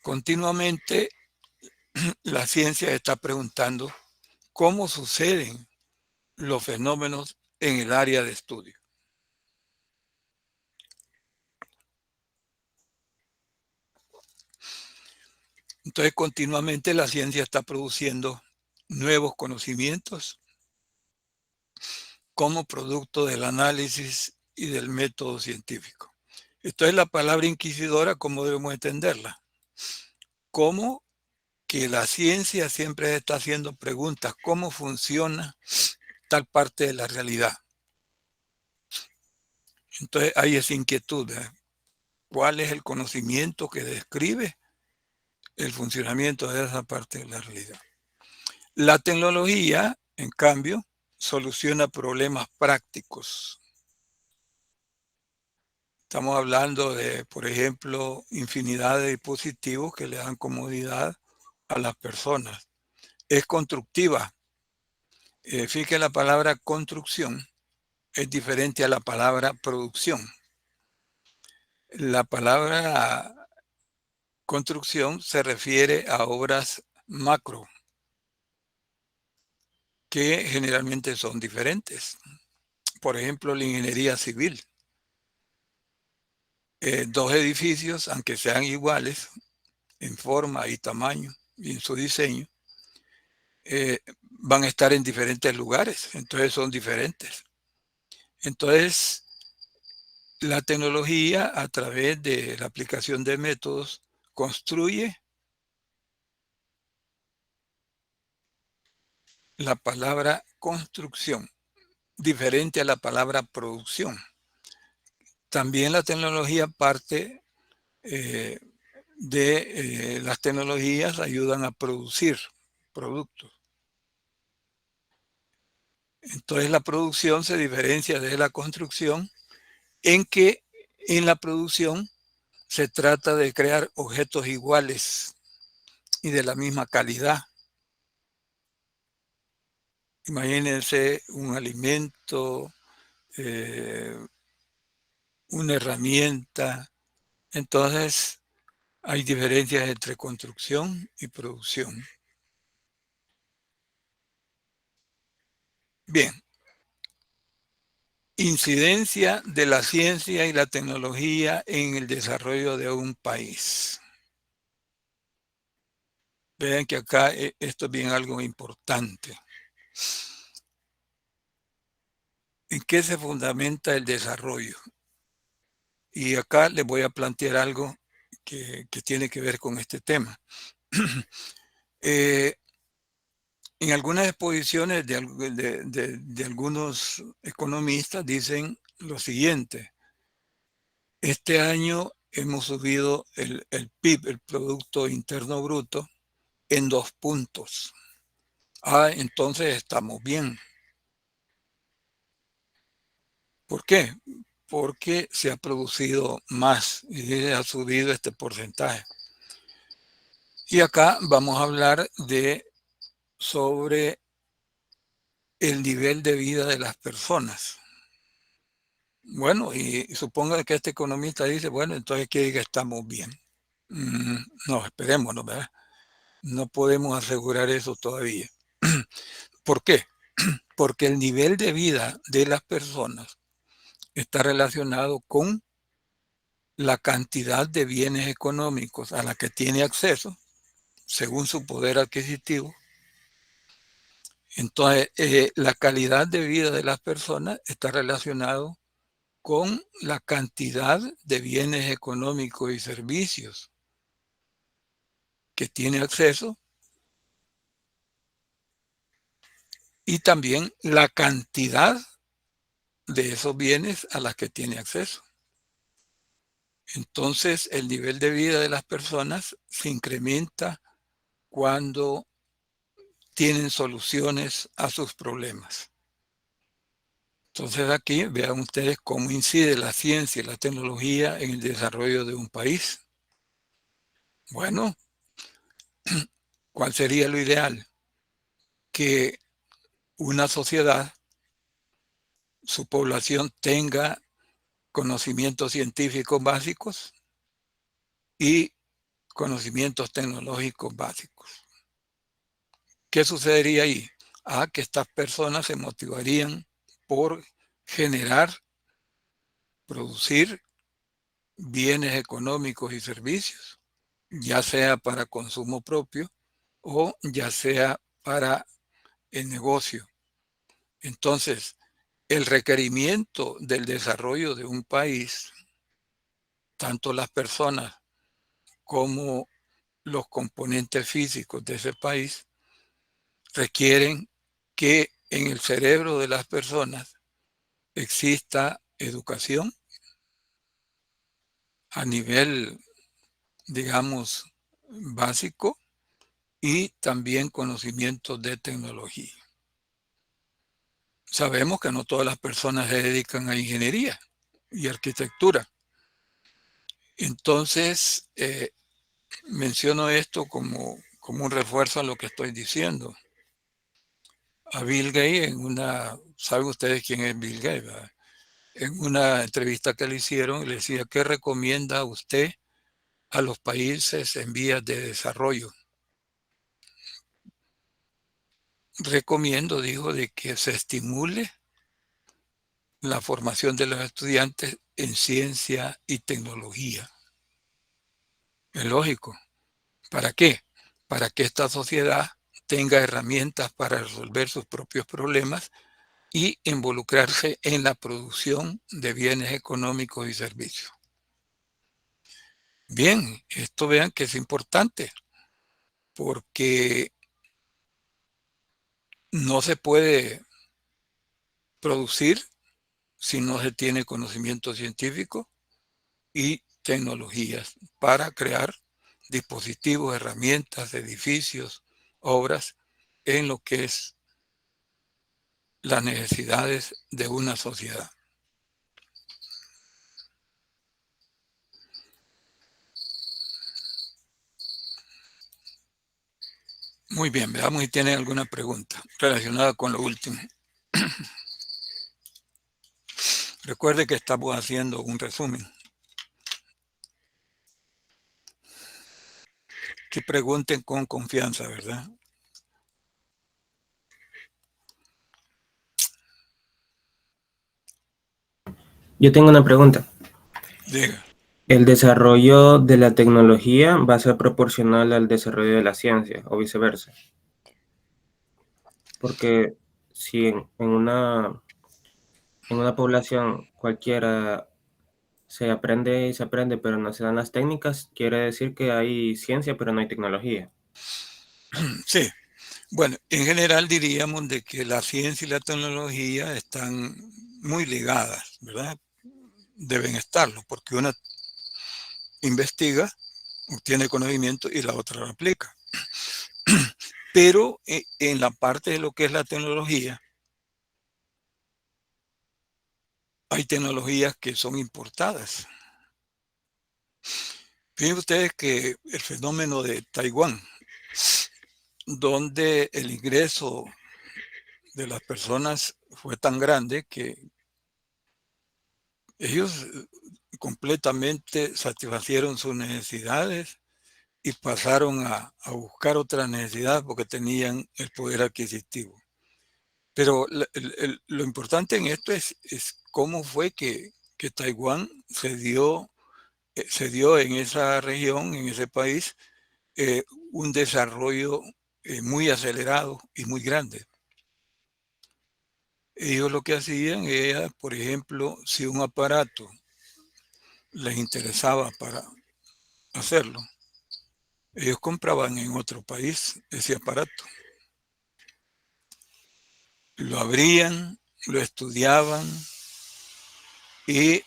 Continuamente la ciencia está preguntando cómo suceden los fenómenos en el área de estudio. Entonces, continuamente la ciencia está produciendo nuevos conocimientos como producto del análisis y del método científico. Entonces, la palabra inquisidora, ¿cómo debemos entenderla? Como que la ciencia siempre está haciendo preguntas, ¿cómo funciona tal parte de la realidad? Entonces, hay esa inquietud, ¿eh? ¿Cuál es el conocimiento que describe el funcionamiento de esa parte de la realidad? La tecnología, en cambio, soluciona problemas prácticos. Estamos hablando de, por ejemplo, infinidad de dispositivos que le dan comodidad a las personas. Es constructiva. Fíjate, la palabra construcción es diferente a la palabra producción. La palabra construcción se refiere a obras macro, que generalmente son diferentes. Por ejemplo, la ingeniería civil. Dos edificios, aunque sean iguales en forma y tamaño y en su diseño, van a estar en diferentes lugares, entonces son diferentes. Entonces, la tecnología, a través de la aplicación de métodos, construye. La palabra construcción, diferente a la palabra producción. También la tecnología parte de las tecnologías ayudan a producir productos. Entonces la producción se diferencia de la construcción en que en la producción se trata de crear objetos iguales y de la misma calidad. Imagínense un alimento, una herramienta. Entonces hay diferencias entre construcción y producción. Bien, incidencia de la ciencia y la tecnología en el desarrollo de un país. Vean que acá esto es bien algo importante. ¿En qué se fundamenta el desarrollo? Y acá les voy a plantear algo que tiene que ver con este tema. En algunas exposiciones de algunos economistas dicen lo siguiente: este año hemos subido el PIB, el Producto Interno Bruto, en 2 puntos. Entonces estamos bien. ¿Por qué? Porque se ha producido más y ha subido este porcentaje. Y acá vamos a hablar sobre el nivel de vida de las personas. Bueno, y suponga que este economista dice, bueno, entonces quiere que estamos bien. No, esperémonos, ¿verdad? No podemos asegurar eso todavía. ¿Por qué? Porque el nivel de vida de las personas está relacionado con la cantidad de bienes económicos a la que tiene acceso según su poder adquisitivo. Entonces, la calidad de vida de las personas está relacionado con la cantidad de bienes económicos y servicios que tiene acceso, y también la cantidad de esos bienes a las que tiene acceso. Entonces, el nivel de vida de las personas se incrementa cuando tienen soluciones a sus problemas. Entonces, aquí vean ustedes cómo incide la ciencia y la tecnología en el desarrollo de un país. Bueno, ¿cuál sería lo ideal? Que una sociedad su población tenga conocimientos científicos básicos y conocimientos tecnológicos básicos. ¿Qué sucedería ahí? Que estas personas se motivarían por generar, producir bienes económicos y servicios, ya sea para consumo propio o ya sea para el negocio. Entonces, el requerimiento del desarrollo de un país, tanto las personas como los componentes físicos de ese país, requieren que en el cerebro de las personas exista educación a nivel, digamos, básico y también conocimientos de tecnología. Sabemos que no todas las personas se dedican a ingeniería y arquitectura. Entonces, menciono esto como un refuerzo a lo que estoy diciendo. A Bill Gates, ¿saben ustedes quién es Bill Gates, verdad? En una entrevista que le hicieron, le decía, ¿qué recomienda usted a los países en vías de desarrollo? Recomiendo, dijo, de que se estimule la formación de los estudiantes en ciencia y tecnología. Es lógico. ¿Para qué? Para que esta sociedad tenga herramientas para resolver sus propios problemas y involucrarse en la producción de bienes económicos y servicios. Bien, esto vean que es importante porque no se puede producir si no se tiene conocimiento científico y tecnologías para crear dispositivos, herramientas, edificios, obras en lo que es las necesidades de una sociedad. Muy bien, veamos si tienen alguna pregunta relacionada con lo último. Recuerde que estamos haciendo un resumen. Que pregunten con confianza, ¿verdad? Yo tengo una pregunta. Diga. ¿El desarrollo de la tecnología va a ser proporcional al desarrollo de la ciencia o viceversa? Porque si en una población cualquiera se aprende y se aprende, pero no se dan las técnicas, quiere decir que hay ciencia, pero no hay tecnología. Sí. Bueno, en general diríamos de que la ciencia y la tecnología están muy ligadas, ¿verdad? Deben estarlo, porque una investiga, obtiene conocimiento y la otra lo aplica. Pero en la parte de lo que es la tecnología, hay tecnologías que son importadas. Fíjense ustedes que el fenómeno de Taiwán, donde el ingreso de las personas fue tan grande que ellos completamente satisfacieron sus necesidades y pasaron a buscar otras necesidades porque tenían el poder adquisitivo. Pero lo importante en esto es cómo fue que Taiwán se dio en esa región, en ese país, un desarrollo muy acelerado y muy grande. Ellos lo que hacían era, por ejemplo, si un aparato les interesaba para hacerlo, ellos compraban en otro país ese aparato. Lo abrían, lo estudiaban y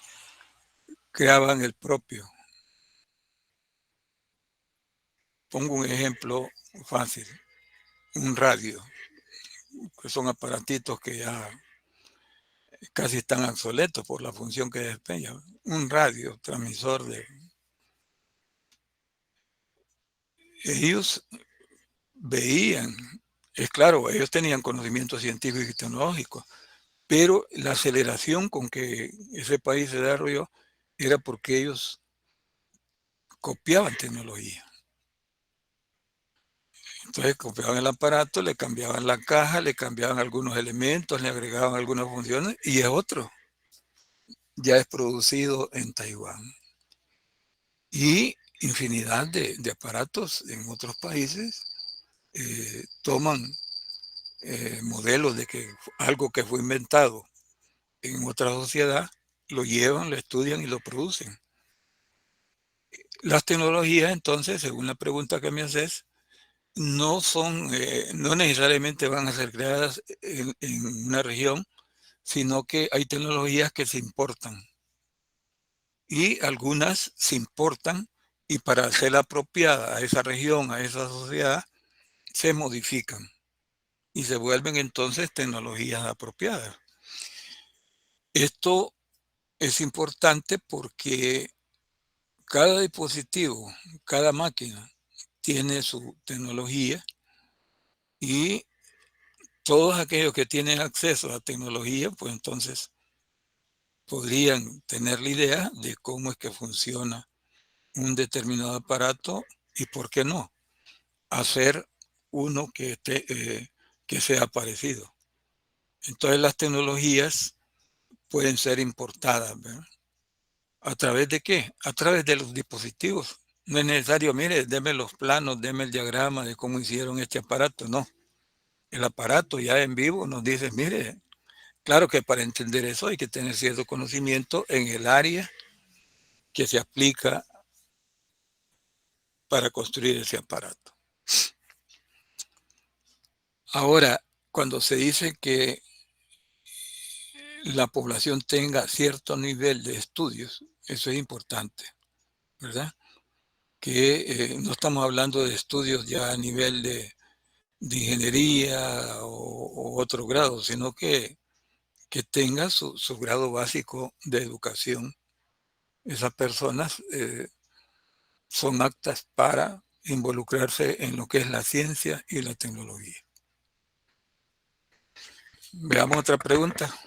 creaban el propio. Pongo un ejemplo fácil, un radio, que son aparatitos que ya casi están obsoletos por la función que desempeñan. Un radio, transmisor de... Ellos veían, es claro, ellos tenían conocimiento científico y tecnológico, pero la aceleración con que ese país se desarrolló era porque ellos copiaban tecnología. Entonces copiaban el aparato, le cambiaban la caja, le cambiaban algunos elementos, le agregaban algunas funciones y es otro. Ya es producido en Taiwán. Y infinidad de aparatos en otros países toman modelos de que algo que fue inventado en otra sociedad, lo llevan, lo estudian y lo producen. Las tecnologías, entonces, según la pregunta que me haces, no son, no necesariamente van a ser creadas en una región, sino que hay tecnologías que se importan y algunas se importan y para ser apropiada a esa región, a esa sociedad, se modifican y se vuelven entonces tecnologías apropiadas. Esto es importante porque cada dispositivo, cada máquina tiene su tecnología y todos aquellos que tienen acceso a la tecnología, pues entonces podrían tener la idea de cómo es que funciona un determinado aparato y por qué no hacer uno que sea parecido. Entonces las tecnologías pueden ser importadas, ¿verdad? ¿A través de qué? A través de los dispositivos. No es necesario, mire, deme los planos, deme el diagrama de cómo hicieron este aparato. No, el aparato ya en vivo nos dice, mire, claro que para entender eso hay que tener cierto conocimiento en el área que se aplica para construir ese aparato. Ahora, cuando se dice que la población tenga cierto nivel de estudios, eso es importante, ¿verdad? Que no estamos hablando de estudios ya a nivel de ingeniería o otro grado, sino que tenga su grado básico de educación. Esas personas son aptas para involucrarse en lo que es la ciencia y la tecnología. Veamos otra pregunta.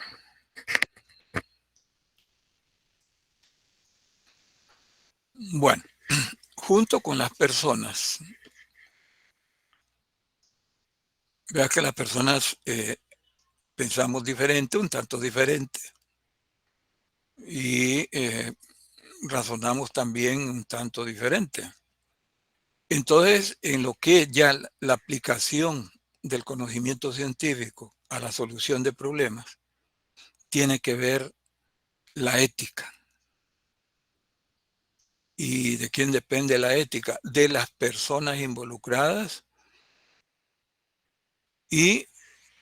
Bueno, junto con las personas, vea que las personas pensamos diferente, un tanto diferente, y razonamos también un tanto diferente. Entonces, en lo que es ya la aplicación del conocimiento científico a la solución de problemas, tiene que ver la ética. ¿Y de quién depende la ética? De las personas involucradas, y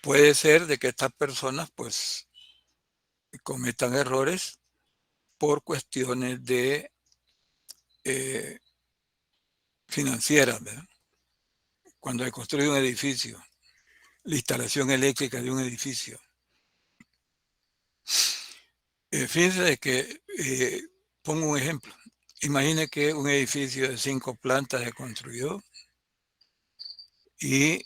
puede ser de que estas personas pues cometan errores por cuestiones de financieras, ¿verdad? Cuando se construye un edificio, la instalación eléctrica de un edificio. Fíjense de que, pongo un ejemplo. Imagine que un edificio de 5 plantas se construyó y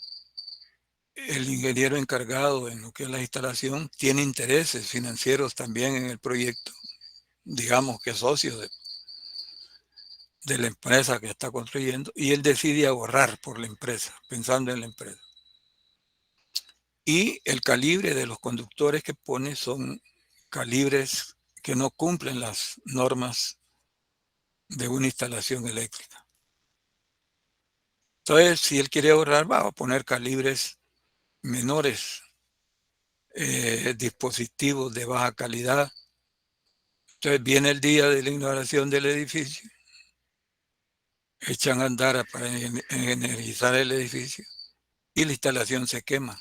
el ingeniero encargado en lo que es la instalación tiene intereses financieros también en el proyecto, digamos que socio de la empresa que está construyendo, y él decide ahorrar por la empresa, pensando en la empresa. Y el calibre de los conductores que pone son calibres que no cumplen las normas de una instalación eléctrica. Entonces, si él quiere ahorrar, va a poner calibres menores, dispositivos de baja calidad. Entonces viene el día de la inauguración del edificio, echan a andar para energizar el edificio y la instalación se quema.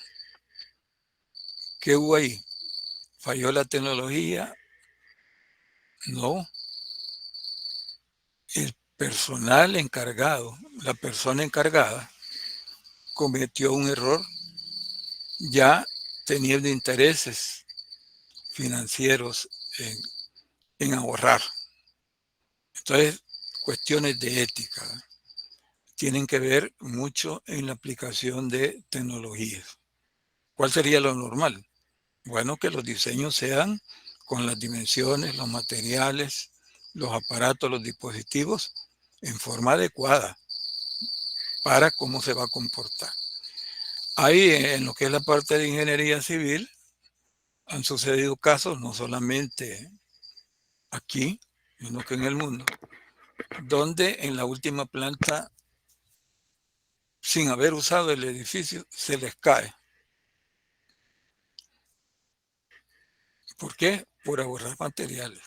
¿Qué hubo ahí? ¿Falló la tecnología? No. El personal encargado, la persona encargada, cometió un error ya teniendo intereses financieros en ahorrar. Entonces, cuestiones de ética tienen que ver mucho en la aplicación de tecnologías. ¿Cuál sería lo normal? Bueno, que los diseños sean con las dimensiones, los materiales, los aparatos, los dispositivos en forma adecuada para cómo se va a comportar. Ahí en lo que es la parte de ingeniería civil han sucedido casos no solamente aquí, sino que en el mundo, donde en la última planta, sin haber usado el edificio, se les cae. ¿Por qué? Por ahorrar materiales.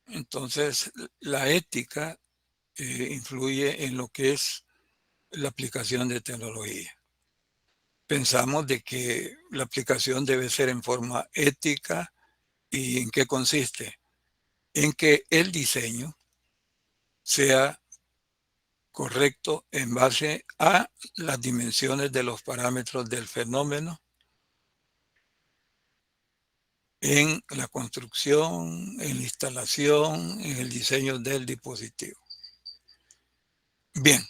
Entonces, la ética influye en lo que es la aplicación de tecnología. Pensamos de que la aplicación debe ser en forma ética. ¿Y en qué consiste? En que el diseño sea correcto en base a las dimensiones de los parámetros del fenómeno en la construcción, en la instalación, en el diseño del dispositivo. Bien,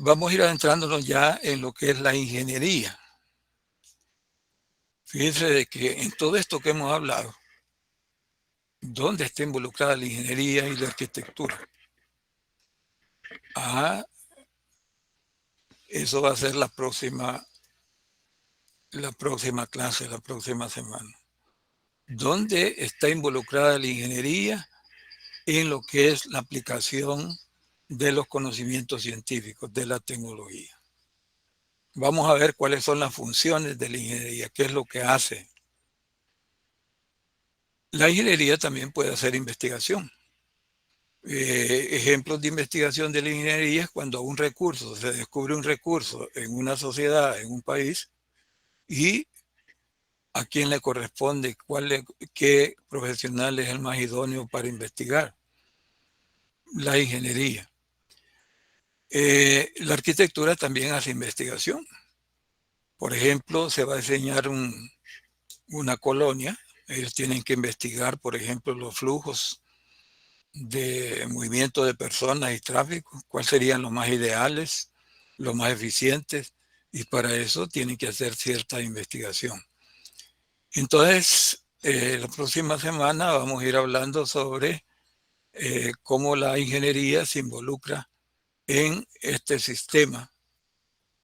vamos a ir adentrándonos ya en lo que es la ingeniería. Fíjense de que en todo esto que hemos hablado, ¿dónde está involucrada la ingeniería y la arquitectura? Eso va a ser la próxima clase, la próxima semana. ¿Dónde está involucrada la ingeniería en lo que es la aplicación de los conocimientos científicos, de la tecnología? Vamos a ver cuáles son las funciones de la ingeniería, qué es lo que hace. La ingeniería también puede hacer investigación. Ejemplos de investigación de la ingeniería es cuando se descubre un recurso en una sociedad, en un país, y a quién le corresponde, qué profesional es el más idóneo para investigar. La ingeniería. La arquitectura también hace investigación. Por ejemplo, se va a diseñar una colonia. Ellos tienen que investigar, por ejemplo, los flujos de movimiento de personas y tráfico, cuáles serían los más ideales, los más eficientes, y para eso tienen que hacer cierta investigación. Entonces, la próxima semana vamos a ir hablando sobre cómo la ingeniería se involucra en este sistema